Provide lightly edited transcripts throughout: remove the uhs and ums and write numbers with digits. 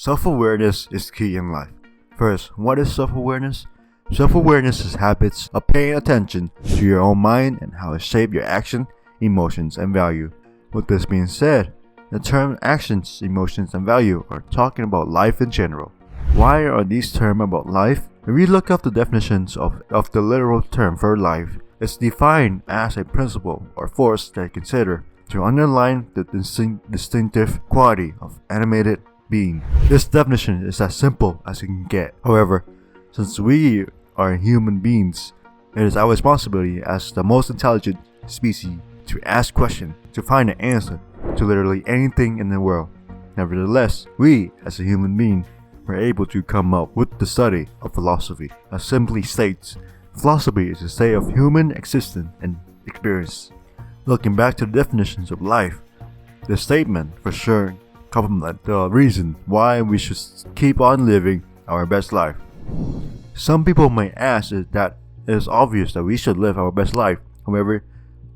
Self-awareness is key in life. First, what is self-awareness? Self-awareness is habits of paying attention to your own mind and how it shapes your action, emotions, and value. With this being said, the term actions, emotions, and value are talking about life in general. Why are these terms about life? If we look up the definitions of the literal term for life, it's defined as a principle or force that consider to underline the distinctive quality of animated being. This definition is as simple as you can get. However, since we are human beings, it is our responsibility as the most intelligent species to ask questions, to find an answer to literally anything in the world. Nevertheless, we as a human being were able to come up with the study of philosophy. As simply states, philosophy is a state of human existence and experience. Looking back to the definitions of life, the statement for sure complement the reason why we should keep on living our best life. Some people may ask that it is obvious that we should live our best life. However,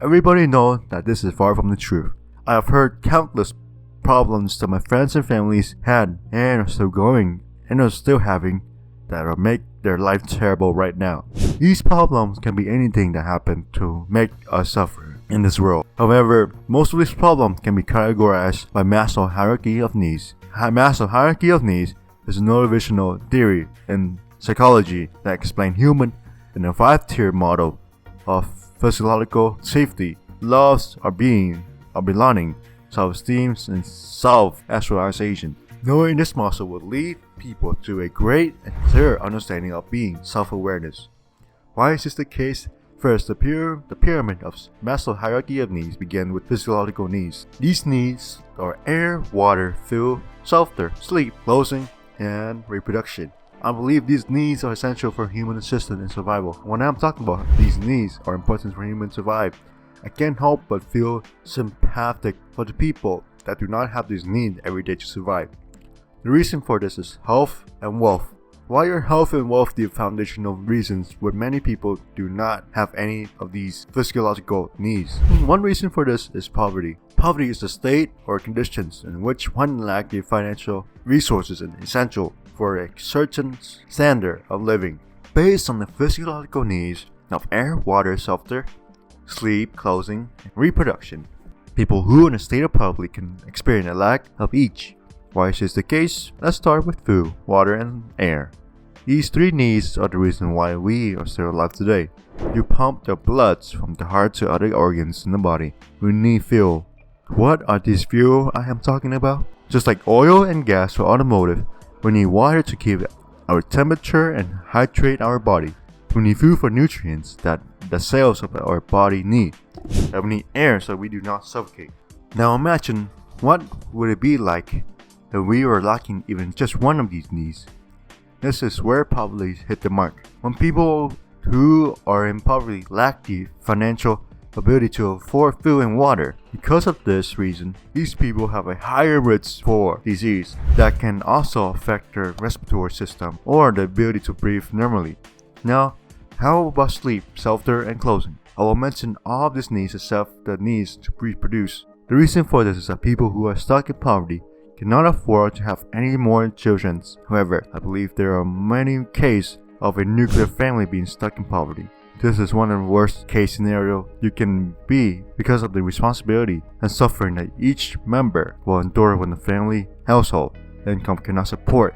everybody knows that this is far from the truth. I have heard countless problems that my friends and families had and are still going and are still having that will make their life terrible right now. These problems can be anything that happened to make us suffer in this world. However, most of these problems can be categorized by Maslow's hierarchy of needs. Maslow's hierarchy of needs is a motivational theory in psychology that explains human in a 5-tier model of physiological safety, loves our being, our belonging, self-esteem, and self-actualization. Knowing this muscle will lead people to a great and clear understanding of being self-awareness. Why is this the case? First, the pyramid of Maslow's hierarchy of needs began with physiological needs. These needs are air, water, fuel, shelter, sleep, clothing, and reproduction. I believe these needs are essential for human existence and survival. When I'm talking about these needs are important for humans to survive, I can't help but feel sympathetic for the people that do not have these needs every day to survive. The reason for this is health and wealth. Why are health and wealth the foundational reasons when many people do not have any of these physiological needs? One reason for this is poverty. Poverty is a state or conditions in which one lacks the financial resources and essential for a certain standard of living. Based on the physiological needs of air, water, shelter, sleep, clothing, and reproduction, people who are in a state of poverty can experience a lack of each. Why is this the case? Let's start with food, water, and air. These 3 needs are the reason why we are still alive today. You pump the blood from the heart to other organs in the body. We need fuel. What are these fuel I am talking about? Just like oil and gas for automotive, we need water to keep our temperature and hydrate our body. We need food for nutrients that the cells of our body need. And we need air so we do not suffocate. Now imagine what would it be like if we were lacking even just one of these needs. This is where poverty hit the mark. When people who are in poverty lack the financial ability to afford food and water. Because of this reason, these people have a higher risk for disease that can also affect their respiratory system or the ability to breathe normally. Now, how about sleep, shelter, and clothing? I will mention all of these needs except the needs to reproduce. The reason for this is that people who are stuck in poverty cannot afford to have any more children. However, I believe there are many cases of a nuclear family being stuck in poverty. This is one of the worst case scenarios you can be because of the responsibility and suffering that each member will endure when the family household income cannot support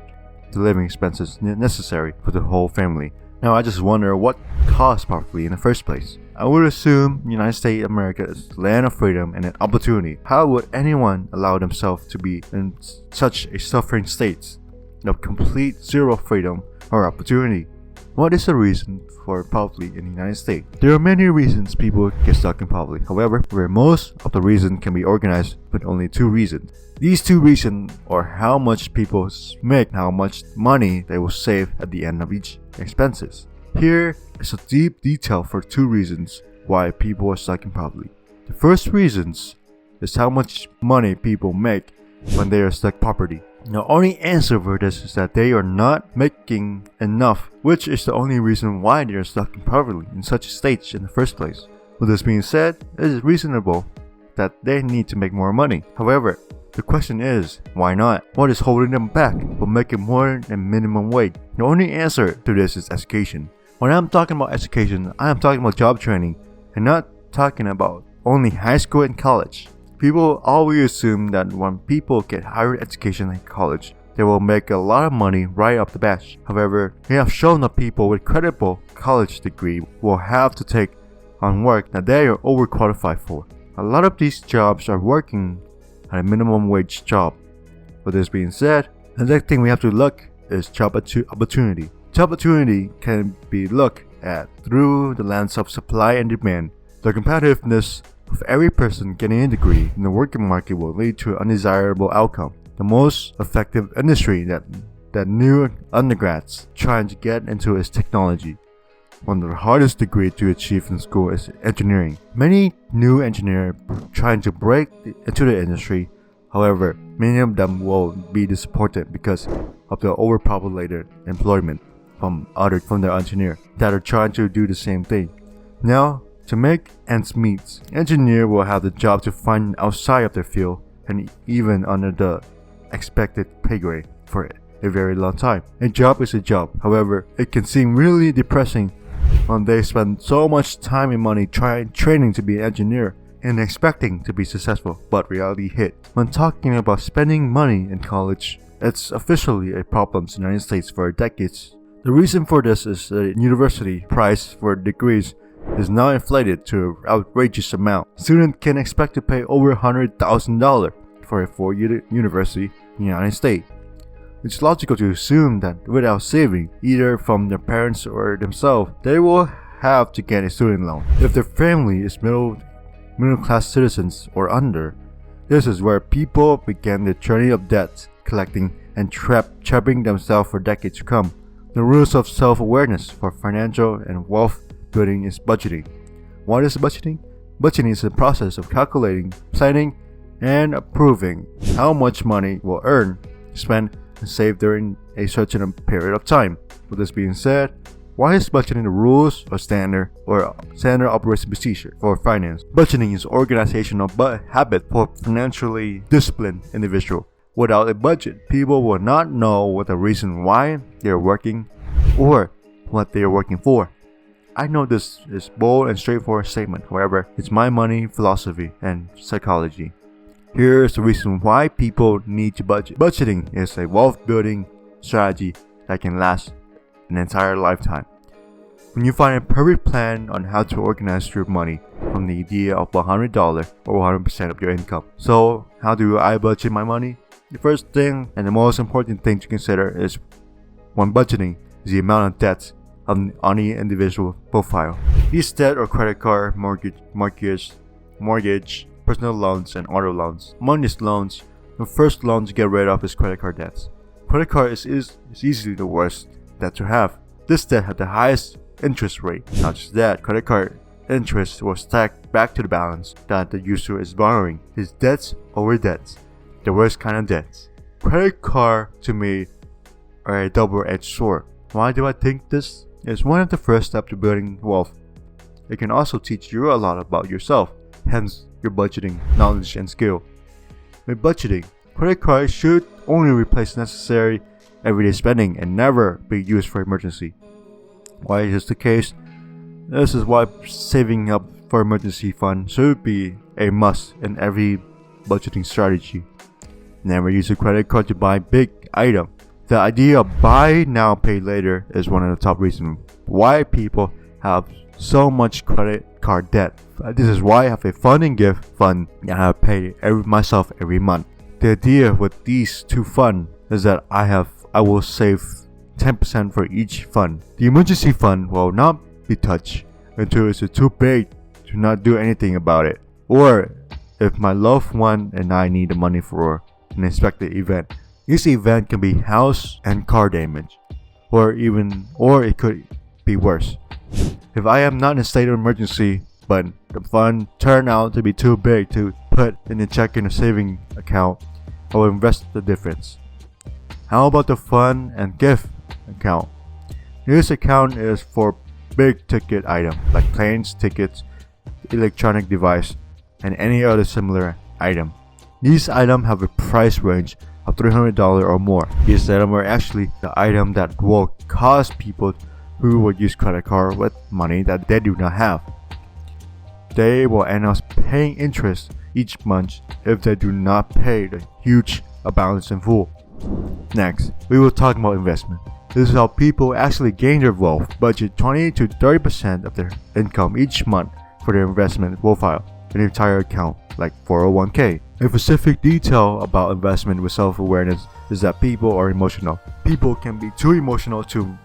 the living expenses necessary for the whole family. Now I just wonder what caused poverty in the first place. I would assume the United States of America is the land of freedom and an opportunity. How would anyone allow themselves to be in such a suffering state of complete zero freedom or opportunity? What is the reason for poverty in the United States? There are many reasons people get stuck in poverty. However, where most of the reasons can be organized with only 2 reasons. These 2 reasons are how much people make, how much money they will save at the end of each expenses. Here is a deep detail for 2 reasons why people are stuck in poverty. The first reasons is how much money people make when they are stuck in poverty. The only answer for this is that they are not making enough, which is the only reason why they are stuck in poverty in such a stage in the first place. With this being said, it is reasonable that they need to make more money. However, The question is, why not? What is holding them back from making more than minimum wage? The only answer to this is education. When I'm talking about education, I am talking about job training and not talking about only high school and college. People always assume that when people get higher education in college, they will make a lot of money right off the bat. However, we have shown that people with credible college degree will have to take on work that they are overqualified for. A lot of these jobs are working at a minimum wage job. With this being said, the next thing we have to look is job opportunity. Job opportunity can be looked at through the lens of supply and demand. The competitiveness of every person getting a degree in the working market will lead to an undesirable outcome. The most effective industry that new undergrads trying to get into is technology. One of the hardest degrees to achieve in school is engineering. Many new engineers trying to break into the industry. However, many of them will be disappointed because of the overpopulated employment from their engineers that are trying to do the same thing. Now, to make ends meet, engineers will have the job to find outside of their field and even under the expected pay grade for a very long time. A job is a job. However, it can seem really depressing when they spend so much time and money training to be an engineer and expecting to be successful, but reality hit. When talking about spending money in college, it's officially a problem in the United States for decades. The reason for this is the university price for degrees is now inflated to an outrageous amount. Students can expect to pay over $100,000 for a 4-year university in the United States. It's logical to assume that without saving, either from their parents or themselves, they will have to get a student loan. If their family is middle class citizens or under, this is where people begin the journey of debt collecting and trapping themselves for decades to come. The rules of self-awareness for financial and wealth building is budgeting. What is budgeting? Budgeting is the process of calculating, planning, and approving how much money will earn, spend, and save during a certain period of time. With this being said, why is budgeting the rules or standard operating procedure for finance? Budgeting is organizational habit for financially disciplined individual. Without a budget, people will not know what the reason why they are working or what they are working for. I know this is bold and straightforward statement. However, it's my money philosophy and psychology. Here's the reason why people need to budget. Budgeting is a wealth building strategy that can last an entire lifetime. When you find a perfect plan on how to organize your money from the idea of $100 or 100% of your income. So, how do I budget my money? The first thing and the most important thing to consider is when budgeting is the amount of debt on the individual profile. These debt or credit card, mortgage, personal loans, and auto loans. Among these loans, the first loan to get rid of is credit card debts. Credit card is easily the worst debt to have. This debt had the highest interest rate. Not just that, credit card interest will stack back to the balance that the user is borrowing. It's debts over debts, the worst kind of debts. Credit card to me are a double-edged sword. Why do I think this? It's one of the first steps to building wealth. It can also teach you a lot about yourself, hence your budgeting knowledge and skill. With budgeting, credit cards should only replace necessary everyday spending and never be used for emergency. Why is this the case? This is why saving up for emergency fund should be a must in every budgeting strategy. Never use a credit card to buy big items. The idea of buy now pay later is one of the top reasons why people have so much credit card debt. This is why I have a fund and gift fund that I pay myself every month. The idea with these two funds is that I will save 10% for each fund. The emergency fund will not be touched until it's too big to not do anything about it, or if my loved one and I need the money for an expected event. This event can be house and car damage, or it could be worse. If I am not in a state of emergency, but the fund turned out to be too big to put in a checking or saving account, I will invest the difference. How about the fund and gift account? This account is for big ticket items like planes, tickets, electronic device, and any other similar item. These items have a price range of $300 or more. These items are actually the item that will cause people who will use credit card with money that they do not have. They will end up paying interest each month if they do not pay the huge amounts in full. Next, we will talk about investment. This is how people actually gain their wealth. Budget 20 to 30% of their income each month for their investment profile, an entire account like 401k. A specific detail about investment with self-awareness is that people are emotional. People can be too emotional to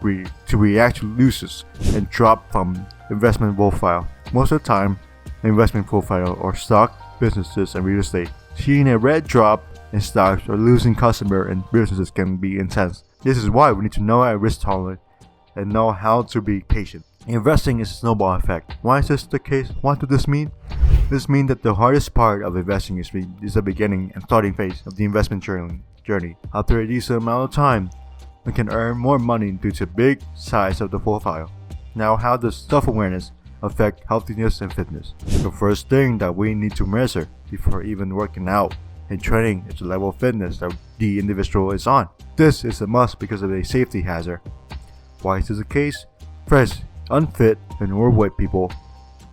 react to losses and drop from investment profile. Most of the time, investment profile or stock, businesses, and real estate. Seeing a red drop in stocks or losing customer and businesses can be intense. This is why we need to know our risk tolerance and know how to be patient. Investing is a snowball effect. Why is this the case? What does this mean? This means that the hardest part of investing is the beginning and starting phase of the investment journey. After a decent amount of time, we can earn more money due to big size of the profile. Now, how does self-awareness affect healthiness and fitness? The first thing that we need to measure before even working out and training is the level of fitness that the individual is on. This is a must because of a safety hazard. Why is this the case? First, unfit and overweight people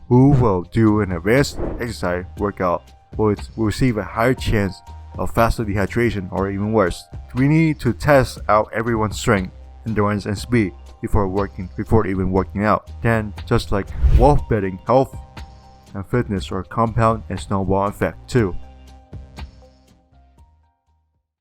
who will do an advanced exercise workout will receive a higher chance of faster dehydration or even worse. We need to test out everyone's strength, endurance, and speed before even working out. Then, just like wealth betting, health and fitness are compound and snowball effect too.